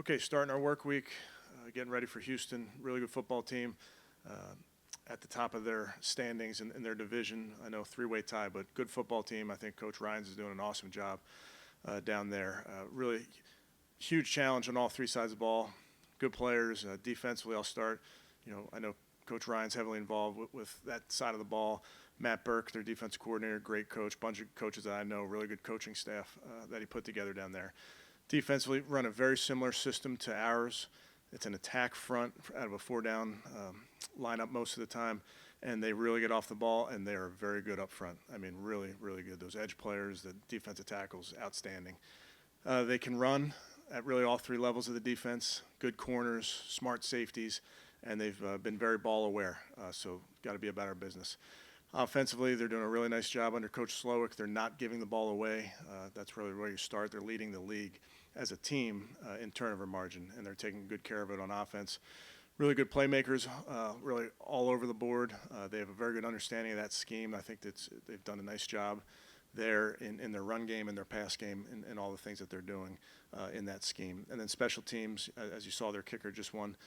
Okay, starting our work week, getting ready for Houston. Really good football team. At the top of their standings in their division. I know three-way tie, but good football team. I think Coach Rhines is doing an awesome job down there. Really huge challenge on all three sides of the ball. Good players. Defensively, I'll start. I know Coach Ryan's heavily involved with that side of the ball. Matt Burke, their defensive coordinator, great coach. Bunch of coaches that I know, really good coaching staff that he put together down there. Defensively, run a very similar system to ours. It's an attack front out of a four-down lineup most of the time, and they really get off the ball, and they are very good up front. I mean, really, really good. Those edge players, the defensive tackles, outstanding. They can run at really all three levels of the defense, good corners, smart safeties, and they've been very ball aware, so got to be about our business. Offensively, they're doing a really nice job under Coach Slowick. They're not giving the ball away. That's really where you start. They're leading the league as a team in turnover margin, and they're taking good care of it on offense. Really good playmakers, really all over the board. They have a very good understanding of that scheme. I think they've done a nice job there in their run game and their pass game and all the things that they're doing in that scheme. And then special teams, as you saw, their kicker just won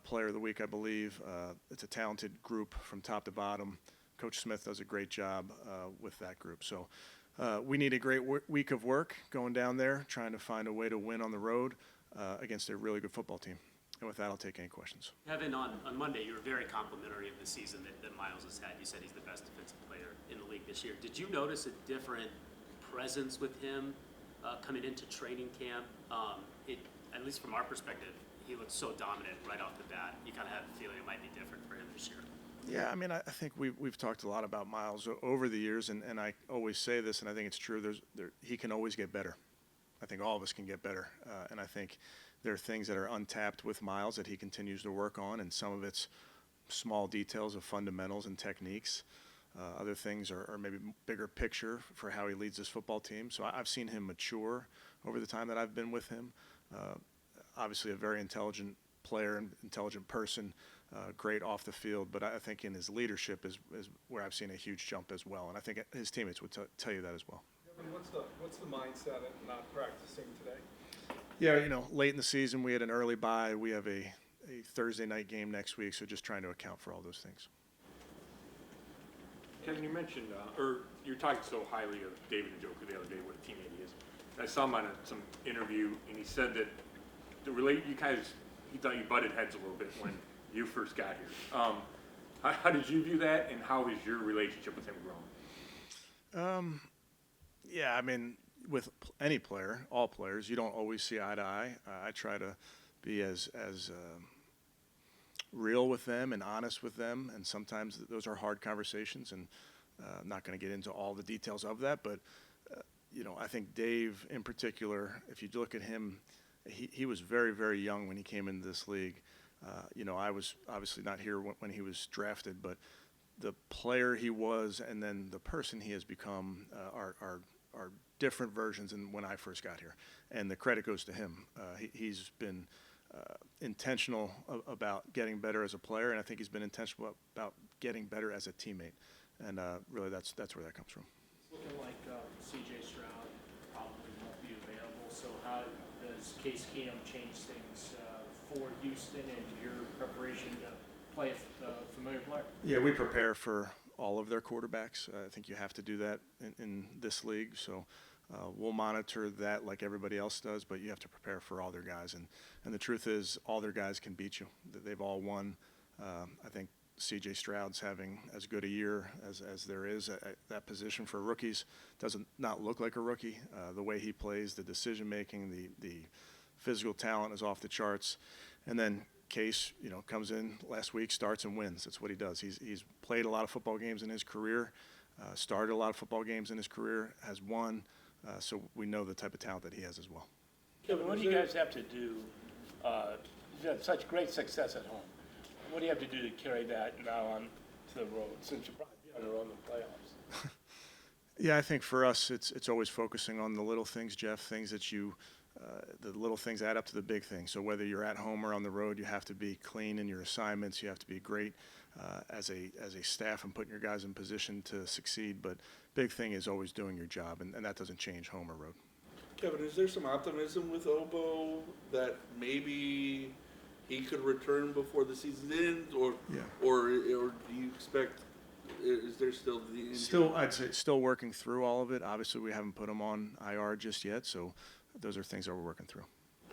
Player of the Week, I believe. It's a talented group from top to bottom. Coach Smith does a great job with that group. So we need a great week of work going down there, trying to find a way to win on the road against a really good football team. And with that, I'll take any questions. Kevin, on Monday, you were very complimentary of the season that Miles has had. You said he's the best defensive player in the league this year. Did you notice a different presence with him coming into training camp? At least from our perspective, he looked so dominant right off the bat. You kind of had a feeling it might be different for him this year. Yeah, I mean, I think we've talked a lot about Miles over the years, and I always say this, and I think it's true. He can always get better. I think all of us can get better, and I think there are things that are untapped with Miles that he continues to work on, and some of it's small details of fundamentals and techniques. Other things are maybe bigger picture for how he leads this football team. So I've seen him mature over the time that I've been with him. Obviously a very intelligent player and intelligent person, great off the field, but I think in his leadership is where I've seen a huge jump as well, and I think his teammates would tell you that as well. What's the mindset of not practicing today? Yeah, late in the season we had an early bye. We have a Thursday night game next week, so just trying to account for all those things. Kevin, you mentioned, or you're talking so highly of David Njoku the other day, what a teammate he is. I saw him on some interview, and he said that he thought you butted heads a little bit when you first got here. How did you view that, and how has your relationship with him grown? Yeah, I mean, with any player, all players, you don't always see eye to eye. I try to be as real with them and honest with them, and sometimes those are hard conversations, and I'm not going to get into all the details of that, but I think Dave in particular, if you look at him, he was very, very young when he came into this league. I was obviously not here when he was drafted, but the player he was and then the person he has become are different versions than when I first got here. And the credit goes to him. He's been intentional about getting better as a player, and I think he's been intentional about getting better as a teammate. And really that's where that comes from. It's looking like C.J. Stroud probably won't be available, so how does Case Keenum change things for Houston and your preparation to play a familiar player? Yeah, we prepare for all of their quarterbacks. I think you have to do that in this league. So we'll monitor that like everybody else does, but you have to prepare for all their guys. And the truth is all their guys can beat you. They've all won. I think C.J. Stroud's having as good a year as there is at that position for rookies. Doesn't not look like a rookie. The way he plays, the decision-making, the physical talent is off the charts. And then Case, comes in last week, starts and wins. That's what he does. He's played a lot of football games in his career, started a lot of football games in his career, has won. So we know the type of talent that he has as well. Kevin, what do you guys have to do? You've had such great success at home. What do you have to do to carry that now on to the road, since you're probably on the road in the playoffs? Yeah, I think for us, it's always focusing on the little things, Jeff, things that the little things add up to the big things. So whether you're at home or on the road, you have to be clean in your assignments. You have to be great as a staff and putting your guys in position to succeed. But big thing is always doing your job, and that doesn't change home or road. Kevin, is there some optimism with Obo that maybe he could return before the season ends, or Yeah. or do you expect? Is there still the injury? Still, I'd say still working through all of it. Obviously, we haven't put him on IR just yet, so those are things that we're working through.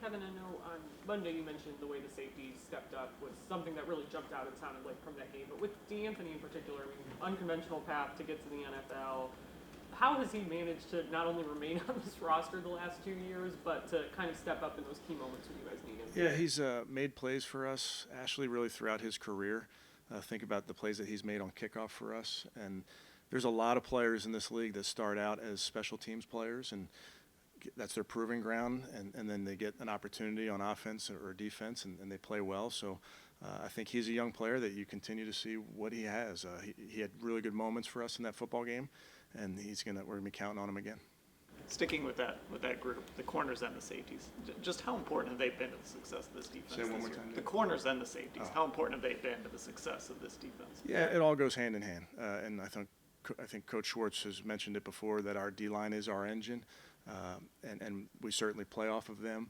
Kevin, I know on Monday you mentioned the way the safeties stepped up was something that really jumped out, it sounded like, from that game. But with D'Anthony in particular, I mean, unconventional path to get to the NFL. How has he managed to not only remain on this roster the last 2 years, but to kind of step up in those key moments when you guys need him? Yeah, he's made plays for us, Ashley, really throughout his career. Think about the plays that he's made on kickoff for us. And there's a lot of players in this league that start out as special teams players, and that's their proving ground. And then they get an opportunity on offense or defense, and they play well. So I think he's a young player that you continue to see what he has. He had really good moments for us in that football game, and we're going to be counting on him again. Sticking with that group, the corners and the safeties, just how important have they been to the success of this defense? Say it one this more year? time, The Dave. corners and the safeties, how important have they been to the success of this defense? Yeah, it all goes hand in hand. And I think Coach Schwartz has mentioned it before that our D-line is our engine, and we certainly play off of them.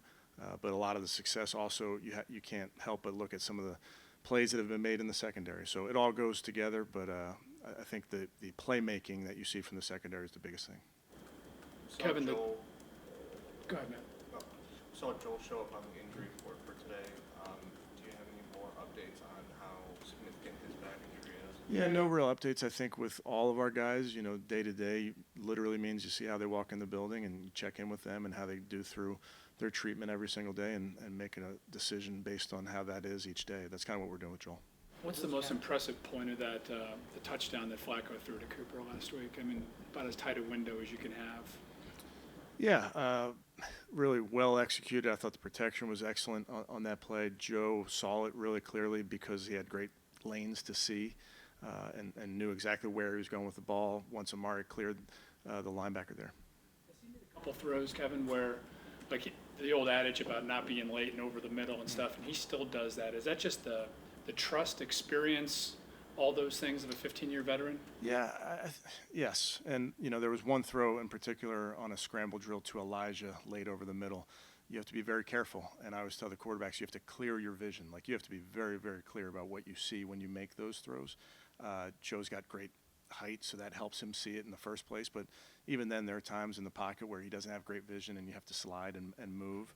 But a lot of the success also, you can't help but look at some of the plays that have been made in the secondary. So it all goes together, but I think the playmaking that you see from the secondary is the biggest thing. Kevin, Joel, go ahead, Matt. saw Joel show up on the injury report for today. Do you have any more updates on how significant his back injury is? Yeah, no real updates. I think with all of our guys, day to day literally means you see how they walk in the building and you check in with them and how they do through their treatment every single day and making a decision based on how that is each day. That's kind of what we're doing with Joel. What's the most impressive point of that, the touchdown that Flacco threw to Cooper last week? I mean, about as tight a window as you can have. Yeah, really well executed. I thought the protection was excellent on that play. Joe saw it really clearly because he had great lanes to see and knew exactly where he was going with the ball once Amari cleared the linebacker there. A couple throws, Kevin, where like the old adage about not being late and over the middle and stuff, and he still does that. Is that just the trust, experience, all those things of a 15-year veteran? Yeah, yes. And, there was one throw in particular on a scramble drill to Elijah late over the middle. You have to be very careful. And I always tell the quarterbacks, you have to clear your vision. Like, you have to be very, very clear about what you see when you make those throws. Joe's got great height, so that helps him see it in the first place. But even then, there are times in the pocket where he doesn't have great vision and you have to slide and move.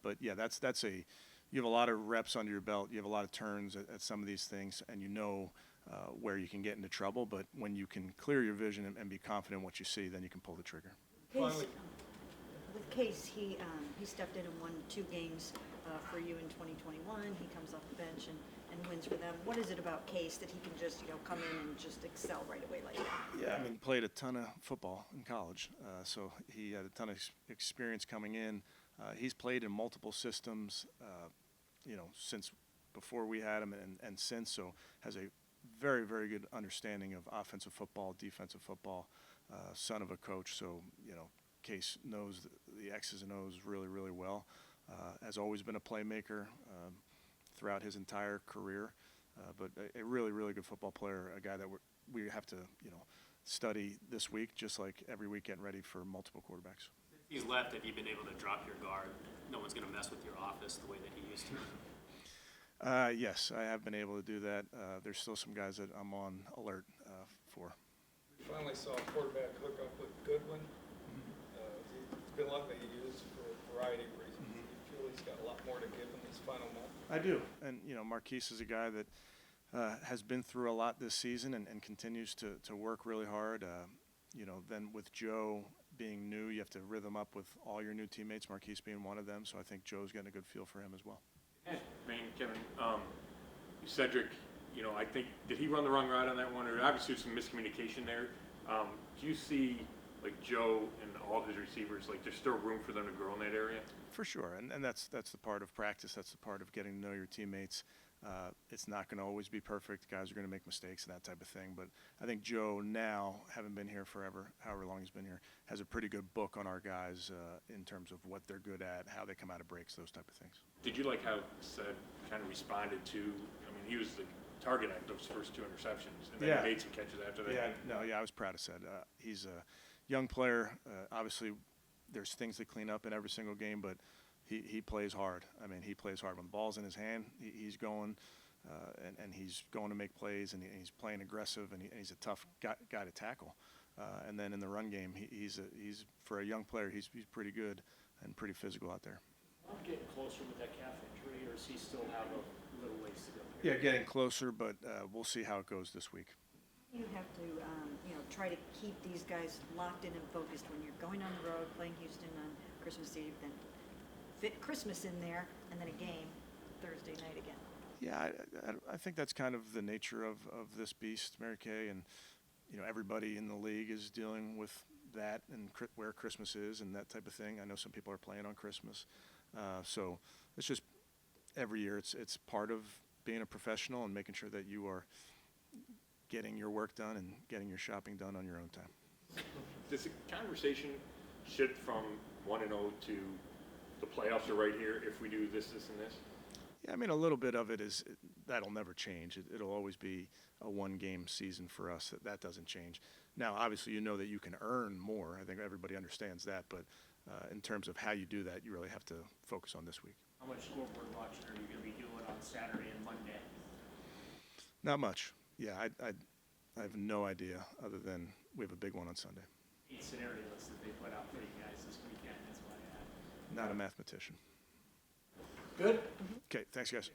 But, yeah, you have a lot of reps under your belt. You have a lot of turns at some of these things, and where you can get into trouble. But when you can clear your vision and be confident in what you see, then you can pull the trigger. Finally- With Case, he stepped in and won 2 games for you in 2021. He comes off the bench and wins for them. What is it about Case that he can just come in and just excel right away like that? Yeah, I mean, played a ton of football in college, so he had a ton of experience coming in. He's played in multiple systems, since before we had him and since, so has a very, very good understanding of offensive football, defensive football, son of a coach. So, Case knows the X's and O's really, really well. Has always been a playmaker throughout his entire career, but a really, really good football player, a guy that we have to, study this week, just like every week getting ready for multiple quarterbacks. Since he's left, have you been able to drop your guard? No one's going to mess with your office the way that he used to. Yes, I have been able to do that. There's still some guys that I'm on alert for. We finally saw a quarterback hook up with Goodwin. He's been lucky to use for a variety of reasons. Do you feel he's got a lot more to give in this final month? I do. And, Marquise is a guy that has been through a lot this season and continues to work really hard. Then with Joe being new, you have to rhythm up with all your new teammates, Marquise being one of them. So I think Joe's getting a good feel for him as well. Kevin, Cedric, I think, did he run the wrong route on that one? Or obviously some miscommunication there. Do you see, like, Joe and all his receivers, like, there's still room for them to grow in that area? For sure, and that's the part of practice. That's the part of getting to know your teammates. It's not going to always be perfect. Guys are going to make mistakes and that type of thing. But I think Joe now, having been here forever, however long he's been here, has a pretty good book on our guys in terms of what they're good at, how they come out of breaks, those type of things. Did you like how Ced kind of responded to, he was the target at those first 2 interceptions, and then he made some catches after that? I was proud of Ced. He's a young player. Obviously, there's things to clean up in every single game, but he plays hard. I mean, he plays hard. When the ball's in his hand, he's going, and he's going to make plays, and he's playing aggressive, and he's a tough guy to tackle. And then in the run game, he's for a young player, he's pretty good and pretty physical out there. I'm getting closer with that calf injury, or does he still have a little ways to go? Yeah, getting closer, but we'll see how it goes this week. You have to, try to keep these guys locked in and focused when you're going on the road, playing Houston on Christmas Eve, then fit Christmas in there, and then a game Thursday night again. Yeah, I think that's kind of the nature of this beast, Mary Kay, and everybody in the league is dealing with that and where Christmas is and that type of thing. I know some people are playing on Christmas, so it's just every year it's part of being a professional and making sure that you are getting your work done and getting your shopping done on your own time. Does the conversation shift from 1-0 to the playoffs are right here if we do this, this, and this? Yeah, I mean, a little bit of it is that'll never change. It'll always be a one-game season for us. That doesn't change. Now, obviously, that you can earn more. I think everybody understands that. But in terms of how you do that, you really have to focus on this week. How much scoreboard watching are you going to be doing on Saturday and Monday? Not much. Yeah, I have no idea other than we have a big one on Sunday. 8 scenarios that they put out for you guys this weekend. That's why I had. Not a mathematician. Good. Okay, thanks, guys.